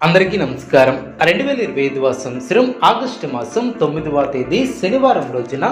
అందరికీ నమస్కారం. 2025వ సంవత్సరం ఆగస్టు మాసం 9వ తేదీ శనివారం రోజున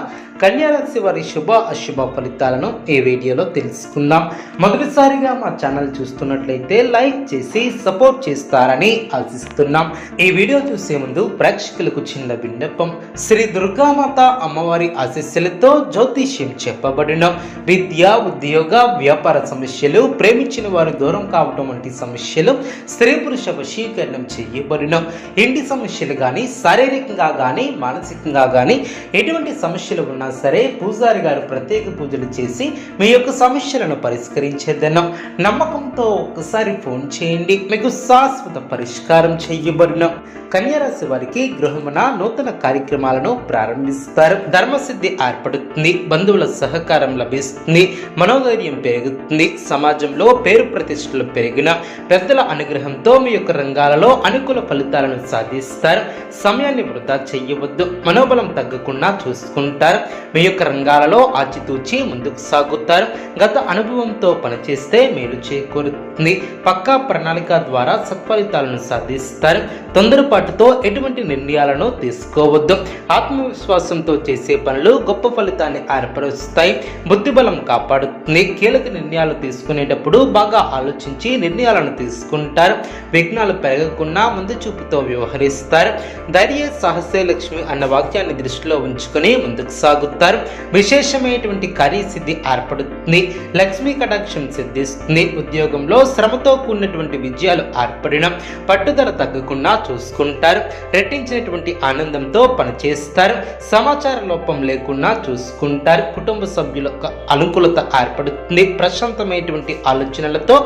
కన్యారాశి వారి శుభ అశుభ ఫలితాలను ఈ వీడియోలో తెలుసుకుందాం. మొదటిసారిగా మా ఛానల్ చూస్తున్నట్లయితే లైక్ చేసి సపోర్ట్ చేస్తారని ఆశిస్తున్నాం. ఈ వీడియో చూసే ముందు ప్రేక్షకులకు చిన్న విన్నపం. శ్రీ దుర్గామాత అమ్మవారి ఆశీస్సులతో జ్యోతిష్యం చెప్పబడిన విద్య, ఉద్యోగ, వ్యాపార సమస్యలు, ప్రేమించిన వారు దూరం కావటం వంటి సమస్యలు, స్త్రీ పురుష వశీకరణ చేయబడిన ఇంటి సమస్యలు కానీ, శారీరకంగా కానీ, మానసికంగా కానీ ఎటువంటి సమస్యలు ఉన్నా సరే పూజారి గారు ప్రత్యేక పూజలు చేసి మీ యొక్క సమస్యలను పరిష్కరించేదన్నాం. నమ్మకంతో ఒక్కసారి ఫోన్ చేయండి, మీకు శాశ్వత పరిష్కారం చేయబడిన. కన్యారాశి వారికి గృహమున నూతన కార్యక్రమాలను ప్రారంభిస్తారు. ధర్మసిద్ధి ఏర్పడుతుంది, బంధువుల సహకారం లభిస్తుంది, మనోధైర్యం పెరుగుతుంది, సమాజంలో పేరు ప్రతిష్టలు పెరిగిన పెద్దల అనుగ్రహంతో మీ యొక్క రంగాలలో అనుకూల ఫలితాలను సాధిస్తారు. సమయాన్ని వృధా చేయవద్దు, మనోబలం తగ్గకుండా చూసుకుంటారు. మీ యొక్క రంగాలలో ఆచితూచి ముందుకు సాగుతారు. గత అనుభవంతో పనిచేస్తే మేలు చేకూరుతుంది. పక్కా ప్రణాళిక ద్వారా సత్ఫలితాలను సాధిస్తారు. తొందరపాటుతో ఎటువంటి నిర్ణయాలను తీసుకోవద్దు. ఆత్మవిశ్వాసంతో చేసే పనులు గొప్ప ఫలితాన్ని ఏర్పరుస్తాయి. బుద్ధిబలం కాపాడుతుంది. కీలక నిర్ణయాలు తీసుకునేటప్పుడు బాగా ఆలోచించి నిర్ణయాలను తీసుకుంటారు. విఘ్నాలు పెరగకుండా ముందు చూపుతో వ్యవహరిస్తారు. ధైర్య సాహసే లక్ష్మి అన్న వాక్యాన్ని దృష్టిలో ఉంచుకొని ముందుకు సాగుతారు. విశేషమైనటువంటి కార్యసిద్ధి ఏర్పడుతుంది. లక్ష్మీ కటాక్షం సిద్ధిస్తుంది. ఉద్యోగంలో శ్రమతో కూడినటువంటి విజయాలు ఏర్పడిన పట్టుదల తగ్గకుండా చూసుకుంటారు. రెట్టించినటువంటి ఆనందంతో పనిచేస్తారు. సమాచార లోపం లేకుండా చూసుకుంటారు. కుటుంబ సభ్యుల అనుకూలత ఏర్పడుతుంది. ప్రశాంతమైనటువంటి ఆలోచనలతో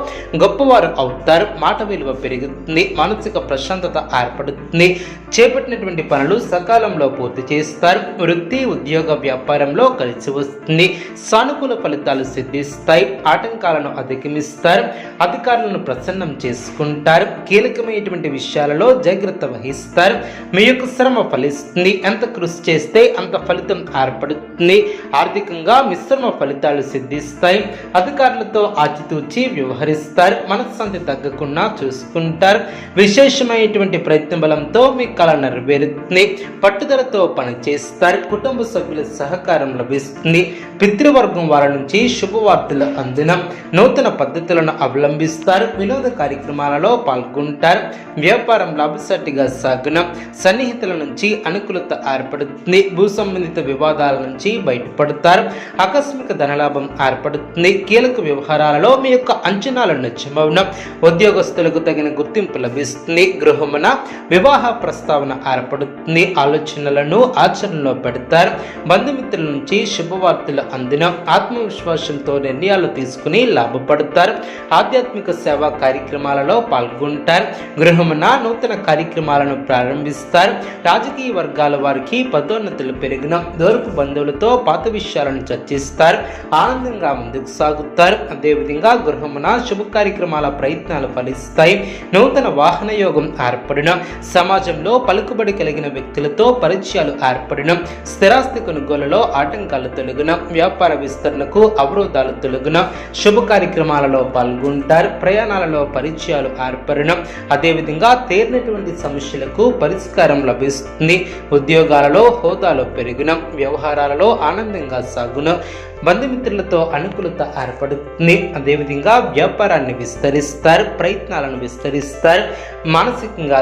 గొప్పవారు అవుతారు. మాట విలువ పెరుగుతుంది. మానసిక ప్రశాంతత ఏర్పడుతుంది. చేపట్టినటువంటి పనులు సకాలంలో పూర్తి చేస్తారు. వృత్తి, ఉద్యోగ, వ్యాపారంలో కలిసి వస్తుంది. సానుకూల ఫలితాలు సిద్ధిస్తాయి. ఆటంకాలను అధిగమిస్తారు. అధికారులను ప్రసన్నం చేసుకుంటారు. కీలకమైనటువంటి విషయాలలో జాగ్రత్త వహిస్తారు. మీ యొక్క శ్రమ ఫలిస్తుంది. ఎంత కృషి చేస్తే అంత ఫలితం ఏర్పడుతుంది. ఆర్థికంగా మిశ్రమ ఫలితాలు సిద్ధిస్తాయి. అధికారులతో ఆచితూచి వ్యవహరిస్తారు. మనశ్శాంతి తగ్గకుండా చూసుకుంటారు. విశేషమైనటువంటి ప్రయత్న బలంతో మీ కళ నెరవేరుతుంది. పట్టుదలతో పనిచేస్తారు. కుటుంబ సభ్యుల సహకారం లభిస్తుంది. పితృవర్గం వారి నుంచి శుభవార్తలు అందిన నూతన పద్ధతులను అవలంబిస్తారు. వినోద కార్యక్రమాలలో పాల్గొంటారు. వ్యాపారం లాభసాటిగా సాగున సన్నిహితుల నుంచి అనుకూలత ఏర్పడుతుంది. భూ సంబంధిత వివాదాల నుంచి బయటపడతారు. ఆకస్మిక ధనలాభం ఏర్పడుతుంది. కీలక వ్యవహారాలలో మీ యొక్క అంచనాలు నిజమవున ఉద్యోగస్తులకు తగిన గుర్తింపు లభిస్తుంది. గృహమున వివాహ ప్రస్తావన ఏర్పడుతుంది. ఆలోచనలను ఆచరణలో పెడతారు. బంధుమిత్రుల నుంచి శుభవార్తలు అందిన ఆత్మవిశ్వాసంతో నిర్ణయాలు తీసుకుని లాభపడతారు. ఆధ్యాత్మిక సేవా కార్యక్రమాలలో పాల్గొంటారు. గృహమున నూతన కార్యక్రమాలను ప్రారంభిస్తారు. రాజకీయ వర్గాల వారికి పదోన్నతులు పెరిగిన దూరపు బంధువులతో పాత విషయాలను చర్చిస్తారు. ఆనందంగా ముందుకు సాగుతారు. అదేవిధంగా గృహమున శుభ కార్యక్రమాల ప్రయత్నాలు ఫలిస్తాయి. నూతన వాహన యోగం ఏర్పడిన సమాజంలో పలుకుబడి కలిగిన వ్యక్తులతో పరిచయాలు ఏర్పడిన స్థిరాస్తి కొనుగోలులో ఆటంకాలు తొలగిన వ్యాపార విస్తరణకు అవరోధాలు తొలగిన శుభ కార్యక్రమాలలో పాల్గొంటారు. ప్రయాణాలలో పరిచయాలు ఏర్పడిన అదేవిధంగా తేరినటువంటి సమస్యలకు పరిష్కారం లభిస్తుంది. ఉద్యోగాలలో హోదాలో పెరిగిన వ్యవహారాలలో ఆనందంగా సాగున బంధుమిత్రులతో అనుకూలత ఏర్పడుతుంది. అదేవిధంగా వ్యాపారాన్ని విస్తరిస్తారు. ప్రయత్నాలను విస్తరిస్తారు. మానసికంగా